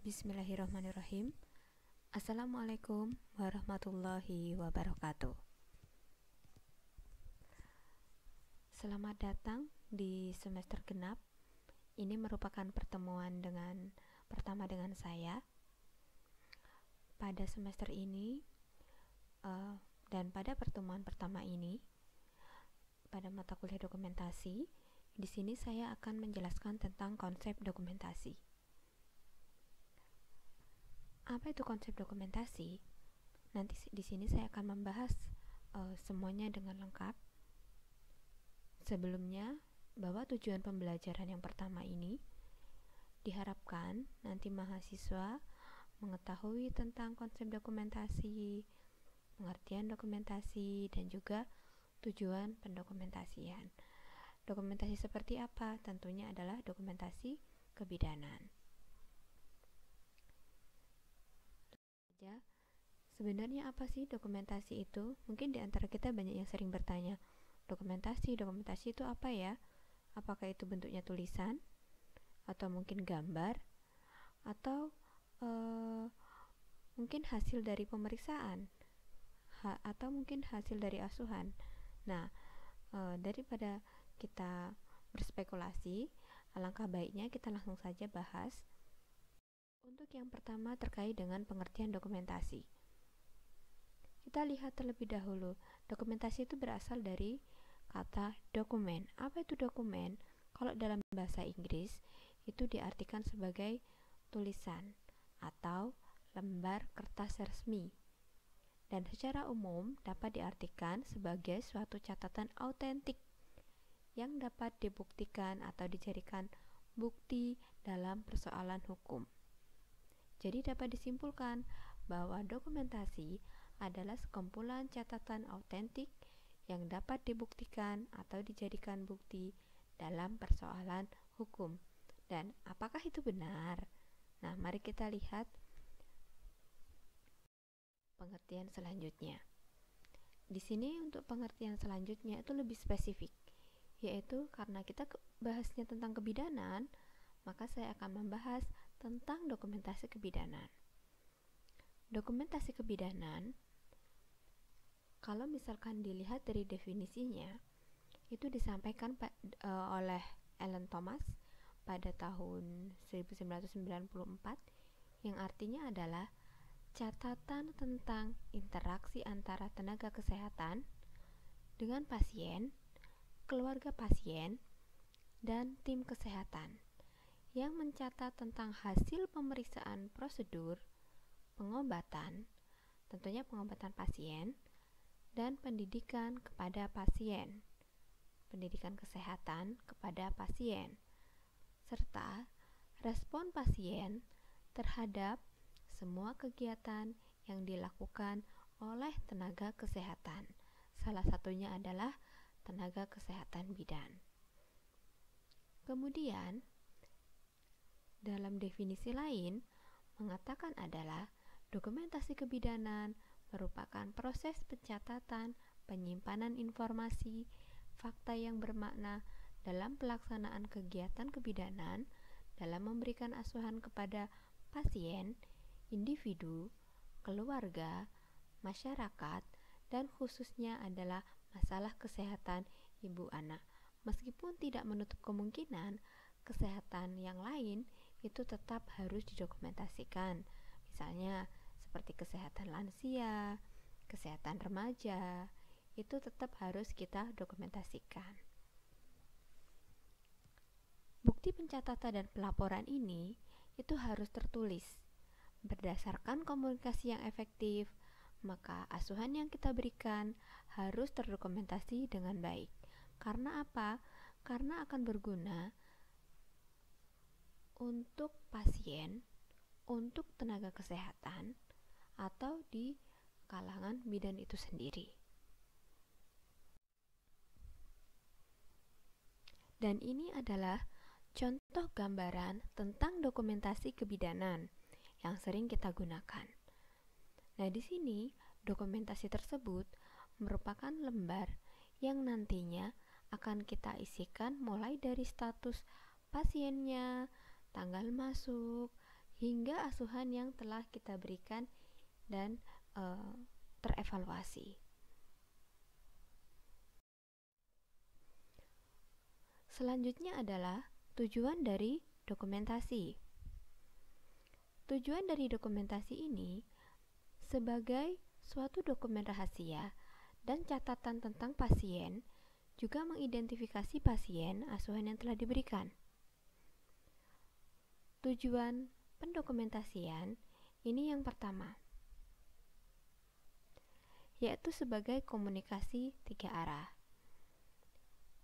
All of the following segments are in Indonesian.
Bismillahirrahmanirrahim. Assalamualaikum warahmatullahi wabarakatuh. Selamat datang di semester genap. Ini merupakan pertemuan pertama dengan saya pada semester ini, dan pada pertemuan pertama ini pada mata kuliah dokumentasi. Di sini saya akan menjelaskan tentang konsep dokumentasi. Apa itu konsep dokumentasi? Nanti di sini saya akan membahas semuanya dengan lengkap. Sebelumnya, bahwa tujuan pembelajaran yang pertama ini diharapkan nanti mahasiswa mengetahui tentang konsep dokumentasi, pengertian dokumentasi, dan juga tujuan pendokumentasian. Dokumentasi seperti apa? Tentunya adalah dokumentasi kebidanan. Sebenarnya apa sih dokumentasi itu? Mungkin di antara kita banyak yang sering bertanya, dokumentasi itu apa ya? Apakah itu bentuknya tulisan? Atau mungkin gambar? Atau mungkin hasil dari pemeriksaan? Atau mungkin hasil dari asuhan? Nah, daripada kita berspekulasi, alangkah baiknya kita langsung saja bahas. Untuk yang pertama terkait dengan pengertian dokumentasi. Kita lihat terlebih dahulu, dokumentasi itu berasal dari kata dokumen. Apa itu dokumen? Kalau dalam bahasa Inggris, itu diartikan sebagai tulisan atau lembar kertas resmi. Dan secara umum dapat diartikan sebagai suatu catatan autentik yang dapat dibuktikan atau dijadikan bukti dalam persoalan hukum. Jadi dapat disimpulkan bahwa dokumentasi adalah sekumpulan catatan autentik yang dapat dibuktikan atau dijadikan bukti dalam persoalan hukum. Dan apakah itu benar? Nah, mari kita lihat pengertian selanjutnya. Di sini untuk pengertian selanjutnya itu lebih spesifik, yaitu karena kita bahasnya tentang kebidanan, maka saya akan membahas tentang dokumentasi kebidanan. Dokumentasi kebidanan, kalau misalkan dilihat dari definisinya, itu disampaikan oleh Alan Thomas pada tahun 1994, yang artinya adalah catatan tentang interaksi antara tenaga kesehatan dengan pasien, keluarga pasien, dan tim kesehatan, yang mencatat tentang hasil pemeriksaan prosedur, pengobatan, tentunya pengobatan pasien, dan pendidikan kepada pasien, pendidikan kesehatan kepada pasien, serta respon pasien terhadap semua kegiatan yang dilakukan oleh tenaga kesehatan. Salah satunya adalah tenaga kesehatan bidan. Kemudian, dalam definisi lain, mengatakan adalah dokumentasi kebidanan merupakan proses pencatatan, penyimpanan informasi, fakta yang bermakna dalam pelaksanaan kegiatan kebidanan dalam memberikan asuhan kepada pasien, individu, keluarga, masyarakat, dan khususnya adalah masalah kesehatan ibu anak. Meskipun tidak menutup kemungkinan kesehatan yang lain itu tetap harus didokumentasikan. Misalnya seperti kesehatan lansia, kesehatan remaja, itu tetap harus kita dokumentasikan. Bukti pencatatan dan pelaporan ini itu harus tertulis. Berdasarkan komunikasi yang efektif, maka asuhan yang kita berikan harus terdokumentasi dengan baik. Karena apa? Karena akan berguna untuk pasien, untuk tenaga kesehatan, atau di kalangan bidan itu sendiri. Dan ini adalah contoh gambaran tentang dokumentasi kebidanan yang sering kita gunakan. Nah, di sini dokumentasi tersebut merupakan lembar yang nantinya akan kita isikan mulai dari status pasiennya, tanggal masuk, hingga asuhan yang telah kita berikan dan terevaluasi. Selanjutnya adalah tujuan dari dokumentasi. Tujuan dari dokumentasi ini sebagai suatu dokumen rahasia dan catatan tentang pasien, juga mengidentifikasi pasien asuhan yang telah diberikan. Tujuan pendokumentasian ini yang pertama, yaitu sebagai komunikasi 3 arah.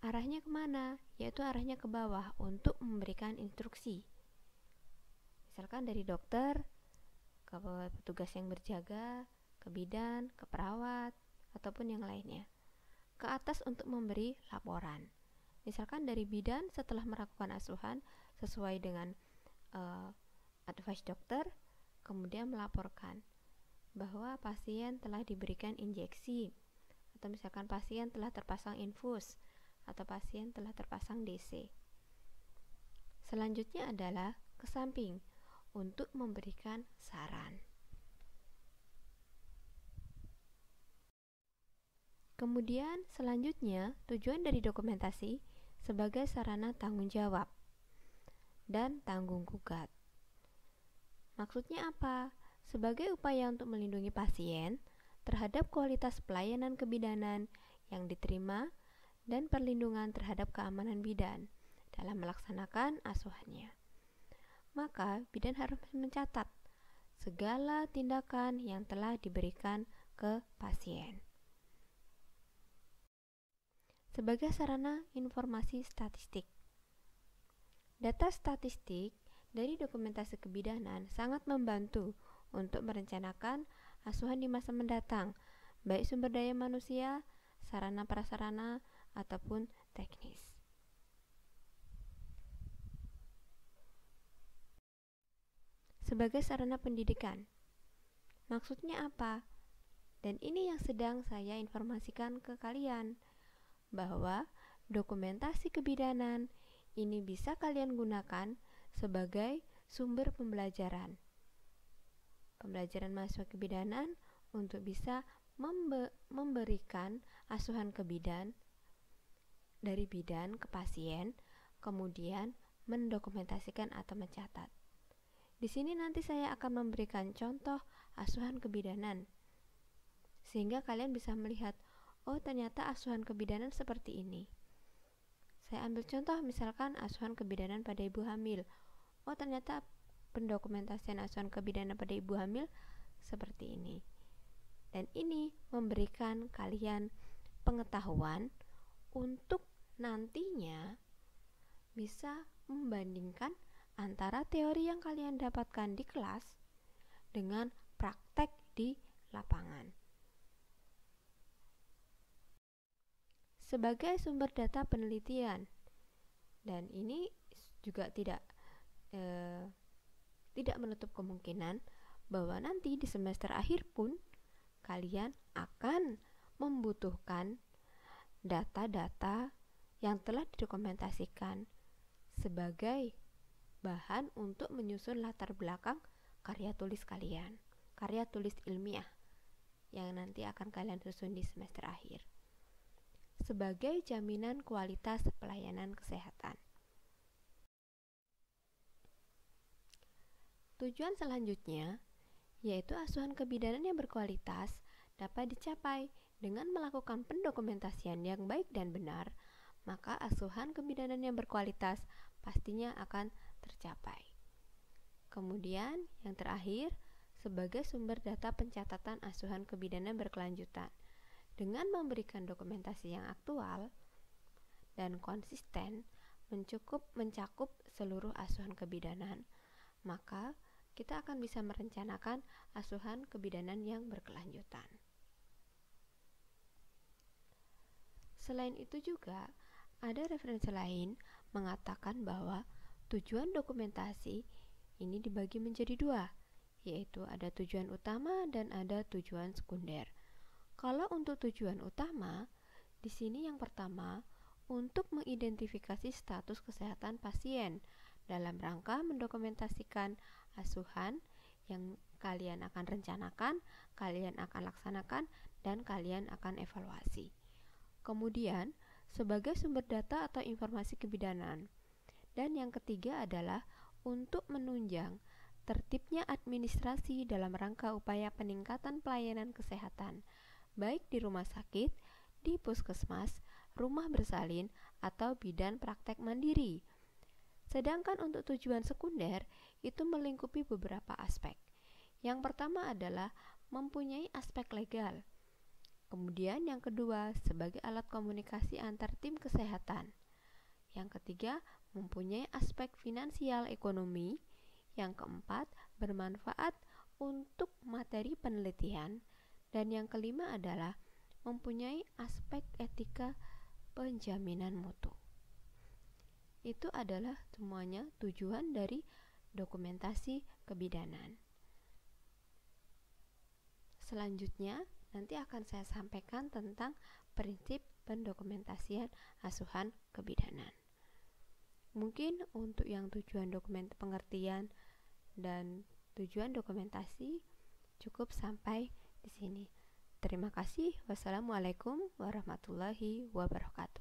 Arahnya kemana? Yaitu arahnya ke bawah untuk memberikan instruksi. Misalkan dari dokter ke petugas yang berjaga, ke bidan, ke perawat, ataupun yang lainnya. Ke atas untuk memberi laporan. Misalkan dari bidan setelah melakukan asuhan sesuai dengan advice dokter, kemudian melaporkan bahwa pasien telah diberikan injeksi, atau misalkan pasien telah terpasang infus, atau pasien telah terpasang DC. Selanjutnya adalah ke samping untuk memberikan saran. Kemudian selanjutnya tujuan dari dokumentasi sebagai sarana tanggung jawab dan tanggung gugat. Maksudnya apa? Sebagai upaya untuk melindungi pasien terhadap kualitas pelayanan kebidanan yang diterima dan perlindungan terhadap keamanan bidan dalam melaksanakan asuhannya. Maka bidan harus mencatat segala tindakan yang telah diberikan ke pasien. Sebagai sarana informasi statistik, data statistik dari dokumentasi kebidanan sangat membantu untuk merencanakan asuhan di masa mendatang, baik sumber daya manusia, sarana prasarana, ataupun teknis. Sebagai sarana pendidikan, maksudnya apa? Dan ini yang sedang saya informasikan ke kalian, bahwa dokumentasi kebidanan ini bisa kalian gunakan sebagai sumber pembelajaran mahasiswa kebidanan untuk bisa memberikan asuhan kebidan dari bidan ke pasien, kemudian mendokumentasikan atau mencatat. Di sini nanti saya akan memberikan contoh asuhan kebidanan, sehingga kalian bisa melihat, oh ternyata asuhan kebidanan seperti ini. Saya ambil contoh misalkan asuhan kebidanan pada ibu hamil. Oh ternyata pendokumentasian asuhan kebidanan pada ibu hamil seperti ini. Dan ini memberikan kalian pengetahuan untuk nantinya bisa membandingkan antara teori yang kalian dapatkan di kelas dengan praktek di lapangan. Sebagai sumber data penelitian, dan ini juga tidak menutup kemungkinan bahwa nanti di semester akhir pun kalian akan membutuhkan data-data yang telah didokumentasikan sebagai bahan untuk menyusun latar belakang karya tulis kalian, karya tulis ilmiah yang nanti akan kalian susun di semester akhir, sebagai jaminan kualitas pelayanan kesehatan. Tujuan selanjutnya yaitu asuhan kebidanan yang berkualitas dapat dicapai dengan melakukan pendokumentasian yang baik dan benar, maka asuhan kebidanan yang berkualitas pastinya akan tercapai. Kemudian yang terakhir, sebagai sumber data pencatatan asuhan kebidanan berkelanjutan, dengan memberikan dokumentasi yang aktual dan konsisten mencakup seluruh asuhan kebidanan, maka kita akan bisa merencanakan asuhan kebidanan yang berkelanjutan. Selain itu juga, ada referensi lain mengatakan bahwa tujuan dokumentasi ini dibagi menjadi 2, yaitu ada tujuan utama dan ada tujuan sekunder. Kalau untuk tujuan utama, di sini yang pertama, untuk mengidentifikasi status kesehatan pasien dalam rangka mendokumentasikan asuhan yang kalian akan rencanakan, kalian akan laksanakan, dan kalian akan evaluasi. Kemudian, sebagai sumber data atau informasi kebidanan. Dan yang ketiga adalah untuk menunjang tertibnya administrasi dalam rangka upaya peningkatan pelayanan kesehatan, baik di rumah sakit, di puskesmas, rumah bersalin, atau bidan praktek mandiri. Sedangkan untuk tujuan sekunder itu melingkupi beberapa aspek. Yang pertama adalah mempunyai aspek legal. Kemudian yang kedua sebagai alat komunikasi antar tim kesehatan. Yang ketiga mempunyai aspek finansial ekonomi. Yang keempat bermanfaat untuk materi penelitian. Dan yang kelima adalah mempunyai aspek etika penjaminan mutu. Itu adalah semuanya tujuan dari dokumentasi kebidanan. Selanjutnya, nanti akan saya sampaikan tentang prinsip pendokumentasian asuhan kebidanan. Mungkin untuk yang tujuan pengertian dan tujuan dokumentasi cukup sampai di sini. Terima kasih. Wassalamualaikum warahmatullahi wabarakatuh.